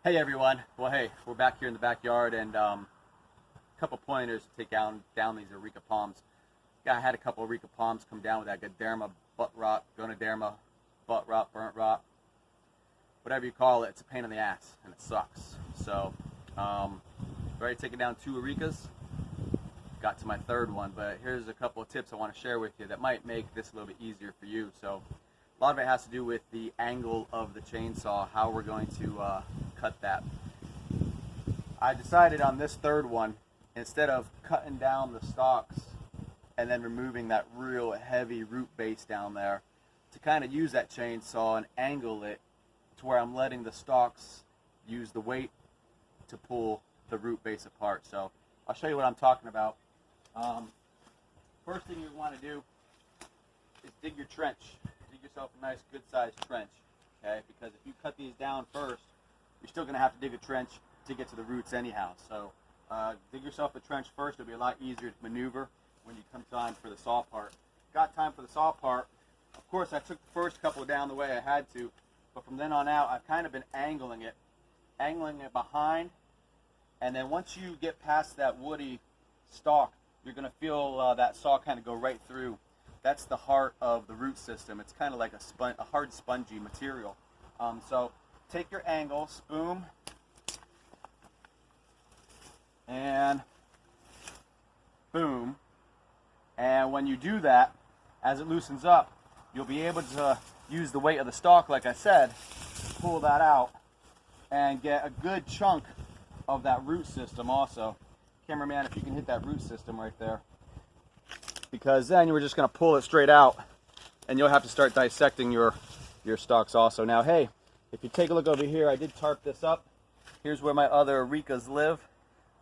Hey everyone. Well, hey, we're back here in the backyard, and a couple pointers to take down these areca palms. I had a couple areca palms come down with that ganoderma butt rot, ganoderma butt rot, burnt rot, whatever you call it. It's a pain in the ass, and it sucks. So, already taken down 2 arecas. Got to my 3rd one, but here's a couple of tips I want to share with you that might make this a little bit easier for you. So, a lot of it has to do with the angle of the chainsaw, how we're going to cut that. I decided on this 3rd one, instead of cutting down the stalks and then removing that real heavy root base down there, to kind of use that chainsaw and angle it to where I'm letting the stalks use the weight to pull the root base apart. So I'll show you what I'm talking about. First thing you want to do is dig your trench. Dig yourself a nice good sized trench, okay? Because if you cut these down first, you're still going to have to dig a trench to get to the roots anyhow. So dig yourself a trench first. It'll be a lot easier to maneuver when you come time for the saw part. Got time for the saw part. Of course, I took the first couple down the way I had to, but from then on out, I've kind of been angling it behind, and then once you get past that woody stalk, you're going to feel that saw kind of go right through. That's the heart of the root system. It's kind of like a hard spongy material. So take your angle, spoon, and boom. And when you do that, as it loosens up, you'll be able to use the weight of the stalk, like I said, pull that out and get a good chunk of that root system also. Cameraman, if you can hit that root system right there. Because then you're just going to pull it straight out, and you'll have to start dissecting your stalks also. Now, hey, if you take a look over here, I did tarp this up. Here's where my other arecas live.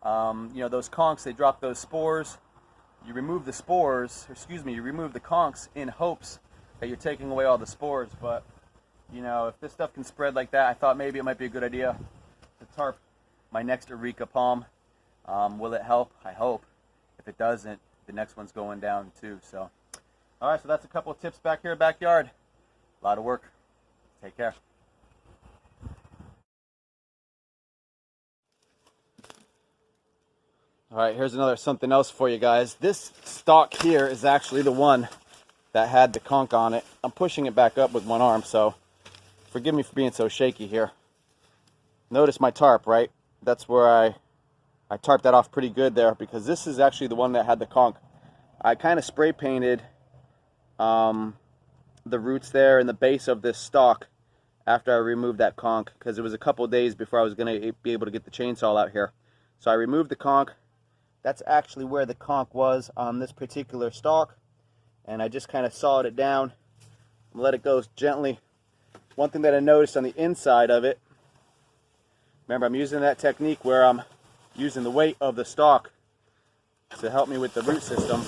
You know, those conchs, they drop those spores. You remove the spores, you remove the conchs in hopes that you're taking away all the spores. But, you know, if this stuff can spread like that, I thought maybe it might be a good idea to tarp my next areca palm. Will it help? I hope. If it doesn't, the next one's going down too. So, all right, so that's a couple of tips back here in the backyard. A lot of work. Take care. All right, here's something else for you guys. This stalk here is actually the one that had the conch on it. I'm pushing it back up with one arm, so forgive me for being so shaky here. Notice my tarp, right? That's where I tarped that off pretty good there, because this is actually the one that had the conch. I kind of spray painted the roots there and the base of this stalk after I removed that conch, because it was a couple of days before I was going to be able to get the chainsaw out here. So I removed the conch. That's actually where the conch was on this particular stalk, and I just kind of sawed it down and let it go gently. One thing that I noticed on the inside of it, remember, I'm using that technique where I'm using the weight of the stalk to help me with the root system.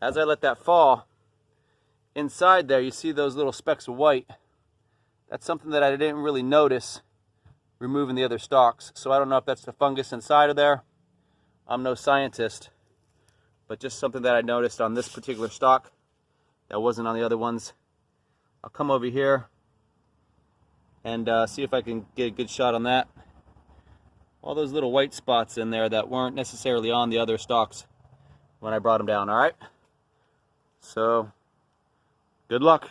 As I let that fall, inside there you see those little specks of white. That's something that I didn't really notice removing the other stalks. So I don't know if that's the fungus inside of there. I'm no scientist, but just something that I noticed on this particular stalk that wasn't on the other ones. I'll come over here and see if I can get a good shot on that. All those little white spots in there that weren't necessarily on the other stalks when I brought them down. All right, so good luck.